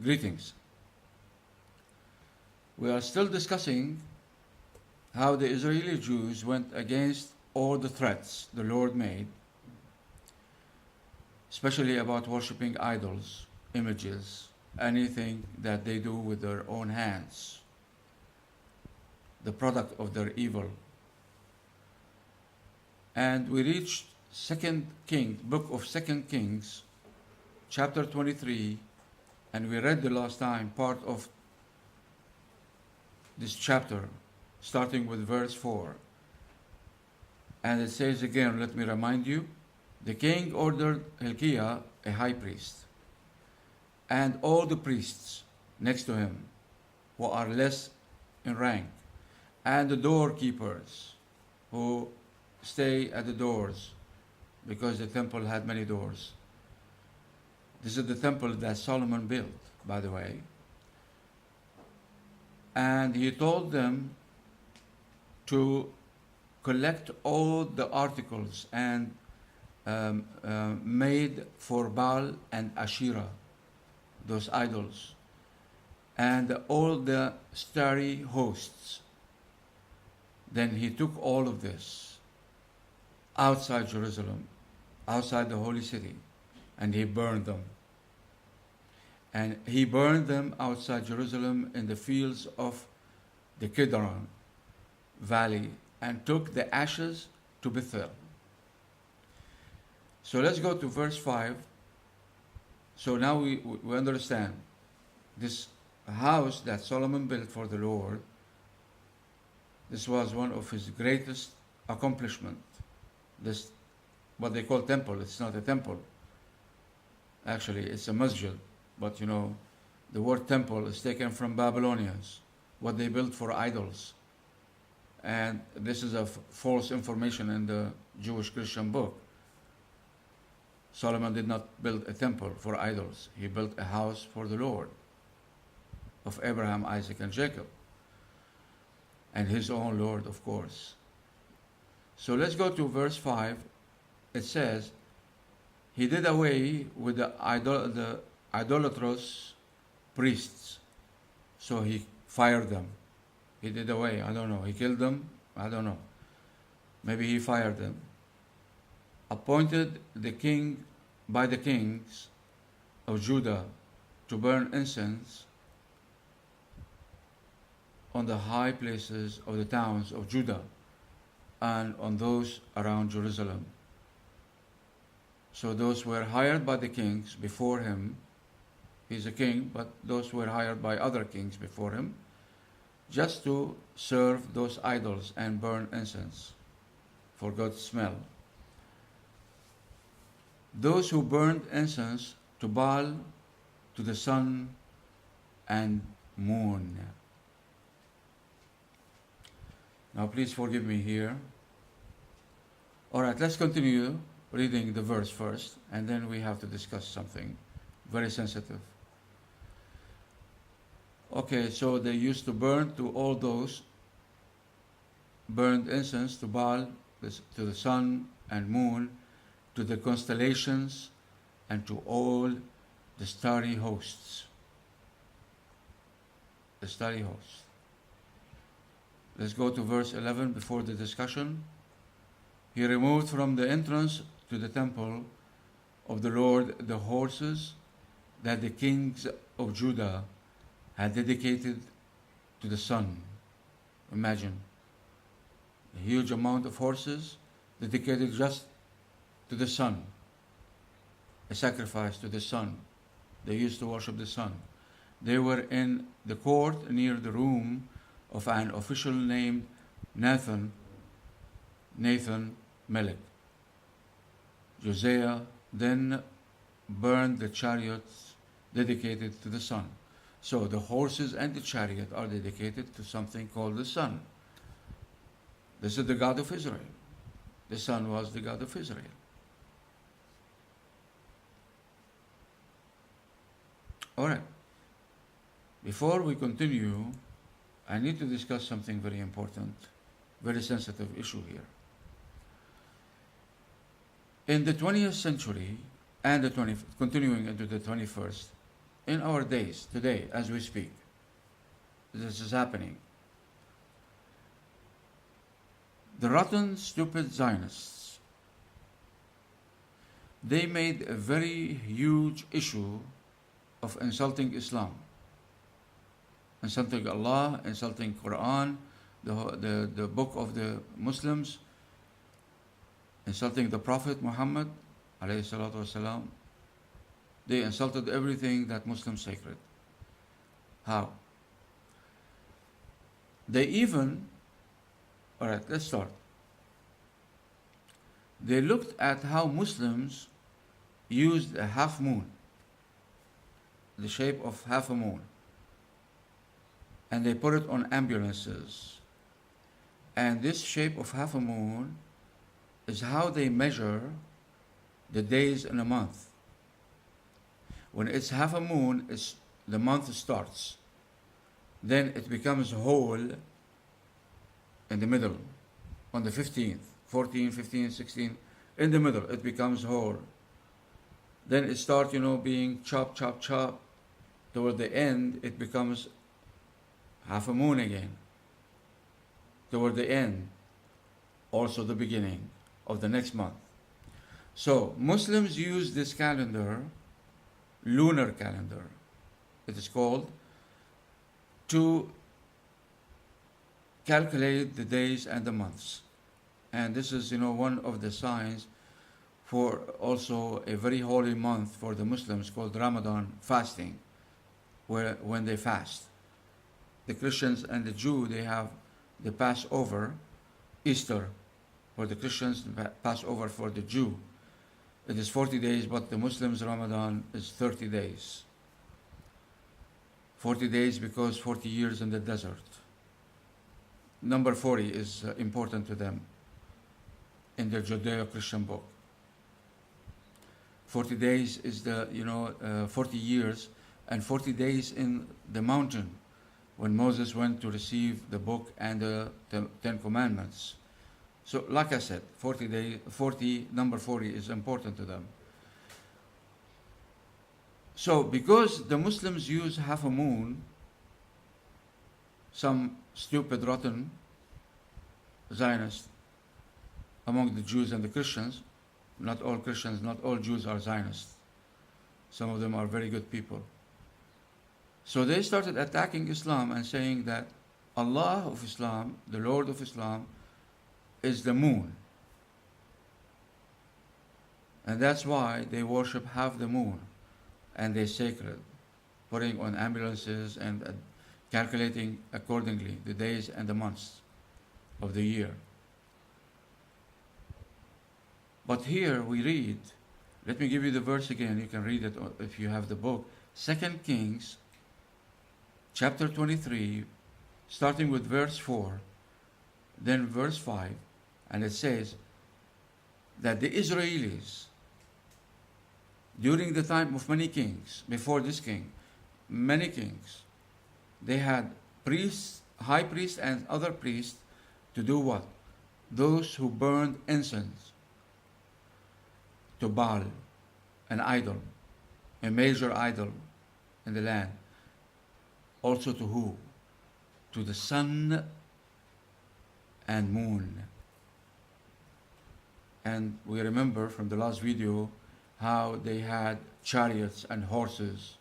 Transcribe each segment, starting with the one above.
Greetings. We are still discussing how the Israeli Jews went against all the threats the Lord made, especially about worshipping idols, images, anything that they do with their own hands, the product of their evil. And we reached book of Second Kings, chapter 23, and we read the last time part of this chapter, starting with verse 4. And it says again, let me remind you, the king ordered Hilkiah, a high priest, and all the priests next to him, who are less in rank, and the doorkeepers who stay at the doors, because the temple had many doors. This is the temple that Solomon built, by the way. And he told them to collect all the articles and made for Baal and Asherah, those idols, and all the starry hosts. Then he took all of this outside Jerusalem, outside the holy city, and he burned them. And he burned them outside Jerusalem in the fields of the Kidron valley, and took the ashes to Bethel. So let's go to verse 5. So now we understand this house that Solomon built for the Lord. This was one of his greatest accomplishments. This, what they call temple, it's not a temple. Actually, it's a masjid. But you know, the word temple is taken from Babylonians, what they built for idols. And this is a false information in the Jewish Christian book. Solomon did not build a temple for idols. He built a house for the Lord of Abraham, Isaac, and Jacob. And his own Lord, of course. So let's go to verse 5. It says, he did away with the idolatrous priests. So he fired them. He did away, I don't know. He killed them, I don't know. Maybe he fired them. Appointed the king by the kings of Judah to burn incense on the high places of the towns of Judah and on those around Jerusalem. So those were hired by the kings before him. He's a king, but those were hired by other kings before him, just to serve those idols and burn incense for God's smell. Those who burned incense to Baal, to the sun and moon. Now please forgive me here. Alright, let's continue reading the verse first, and then we have to discuss something very sensitive. Okay, so they used to burn to all those, burned incense to Baal, to the sun and moon, to the constellations, and to all the starry hosts. The starry hosts. Let's go to verse 11 before the discussion. He removed from the entrance to the temple of the Lord the horses that the kings of Judah had dedicated to the sun. Imagine a huge amount of horses dedicated just to the sun, a sacrifice to the sun. They used to worship the sun. They were in the court near the room of an official named Nathan Melech. Josiah then burned the chariots dedicated to the sun. So the horses and the chariot are dedicated to something called the sun. This is the God of Israel. The sun was the God of Israel. All right. Before we continue, I need to discuss something very important, very sensitive issue here. In the 20th century and continuing into the 21st, in our days, today, as we speak. This is happening. The rotten, stupid Zionists, they made a very huge issue of insulting Islam, insulting Allah, insulting Quran, the book of the Muslims, insulting the Prophet Muhammad alayhi salatu wasalam. They insulted everything that Muslims sacred. How? They even, alright, let's start. They looked at how Muslims used a half moon, the shape of half a moon, and they put it on ambulances. And this shape of half a moon is how they measure the days in a month. When it's half a moon, the month starts. Then it becomes whole in the middle, on the 15th, 14, 15, 16, in the middle, it becomes whole. Then it starts, being chop, chop, chop. Toward the end, it becomes half a moon again. Toward the end, also the beginning of the next month. So Muslims use this calendar, lunar calendar, it is called, to calculate the days and the months. And this is, one of the signs for also a very holy month for the Muslims called Ramadan fasting, when they fast. The Christians and the Jew, they have the Passover, Easter, for the Christians, Passover for the Jew. It is 40 days, but the Muslims' Ramadan is 30 days. 40 days because 40 years in the desert. Number 40 is important to them in their Judeo-Christian book. 40 days is 40 years and 40 days in the mountain when Moses went to receive the book and the Ten Commandments. So, like I said, 40 days, number 40 is important to them. So, because the Muslims use half a moon, some stupid, rotten Zionists among the Jews and the Christians, not all Christians, not all Jews are Zionists. Some of them are very good people. So they started attacking Islam and saying that Allah of Islam, the Lord of Islam, is the moon. And that's why they worship half the moon and they sacred, putting on ambulances and calculating accordingly the days and the months of the year. But here we read, let me give you the verse again, you can read it if you have the book, 2 Kings chapter 23, starting with verse 4, then verse 5, and it says that the Israelis, during the time of many kings, before this king, many kings, they had priests, high priests and other priests to do what? Those who burned incense to Baal, an idol, a major idol in the land. Also to who? To the sun and moon. And we remember from the last video how they had chariots and horses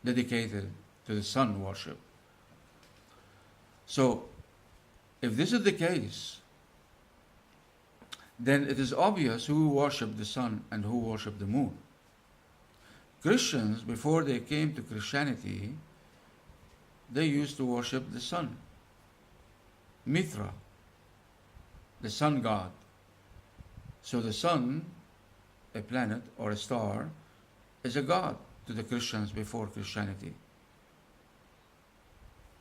dedicated to the sun worship. So, if this is the case, then it is obvious who worshiped the sun and who worshiped the moon. Christians, before they came to Christianity, they used to worship the sun, Mithra, the sun god. So the sun, a planet or a star, is a god to the Christians before Christianity.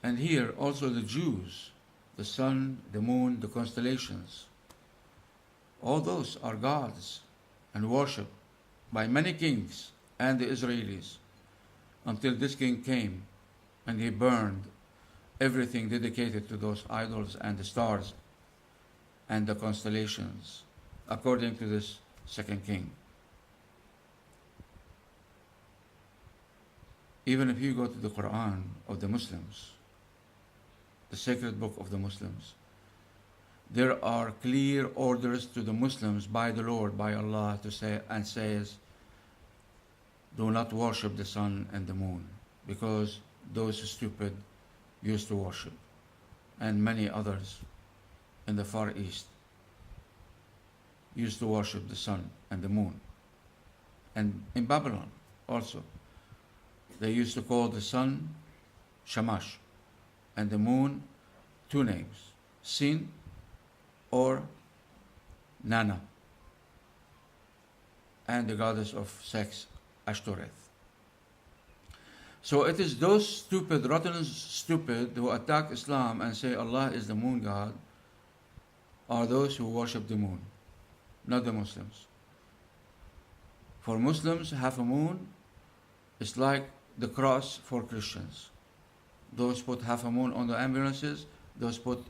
And here also the Jews, the sun, the moon, the constellations, all those are gods and worshipped by many kings and the Israelis until this king came and he burned everything dedicated to those idols and the stars and the constellations, according to this second king. Even if you go to the Quran of the Muslims, the sacred book of the Muslims, there are clear orders to the Muslims by the Lord, by Allah, to say and says, do not worship the sun and the moon, because those stupid used to worship, and many others in the Far East used to worship the sun and the moon. And in Babylon also, they used to call the sun Shamash and the moon two names, Sin or Nana, and the goddess of sex, Ashtoreth. So it is those stupid, rotten stupid, who attack Islam and say Allah is the moon god, are those who worship the moon, not the Muslims. For Muslims, half a moon is like the cross for Christians. Those put half a moon on the ambulances, those put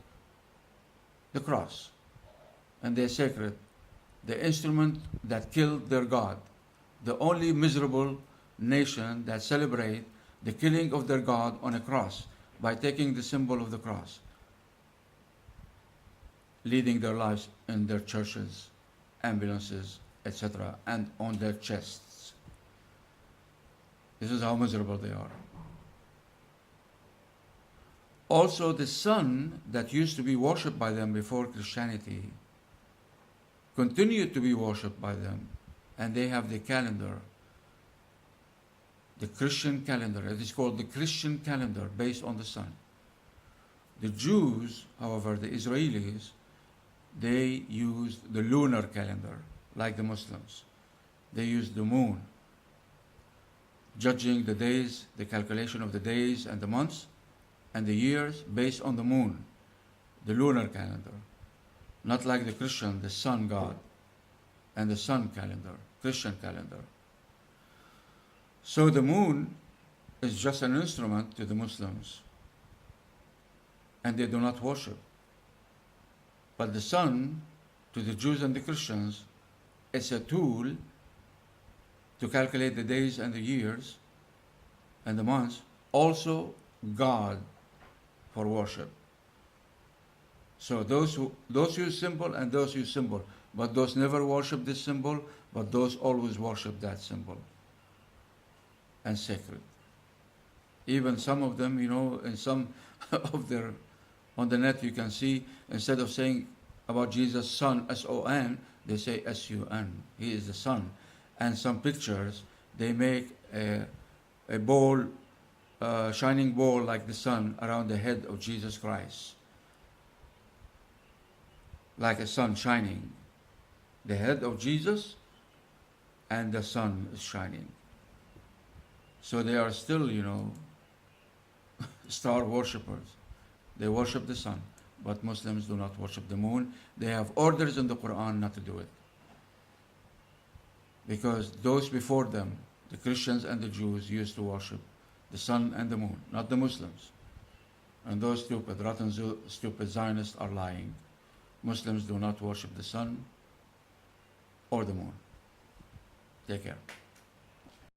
the cross. And they're sacred. The instrument that killed their God. The only miserable nation that celebrate the killing of their God on a cross by taking the symbol of the cross, leading their lives in their churches, ambulances, etc., and on their chests. This is how miserable they are. Also, the sun that used to be worshipped by them before Christianity continued to be worshipped by them, and they have the calendar, the Christian calendar. It is called the Christian calendar, based on the sun. The Jews, however, the Israelis, they used the lunar calendar, like the Muslims. They used the moon, judging the days, the calculation of the days and the months and the years based on the moon, the lunar calendar. Not like the Christian, the sun god and the sun calendar, Christian calendar. So the moon is just an instrument to the Muslims, and they do not worship. But the sun, to the Jews and the Christians, is a tool to calculate the days and the years and the months, also God for worship. So those use symbol and those use symbol, but those never worship this symbol, but those always worship that symbol and sacred. Even some of them, in some of their, on the net you can see, instead of saying about Jesus, Son, S-O-N, they say S-U-N. He is the Son. And some pictures, they make a ball, shining ball like the sun around the head of Jesus Christ. Like a sun shining. The head of Jesus and the sun is shining. So they are still, star worshippers. They worship the sun, but Muslims do not worship the moon. They have orders in the Quran not to do it. Because those before them, the Christians and the Jews, used to worship the sun and the moon, not the Muslims. And those stupid, rotten, stupid Zionists are lying. Muslims do not worship the sun or the moon. Take care.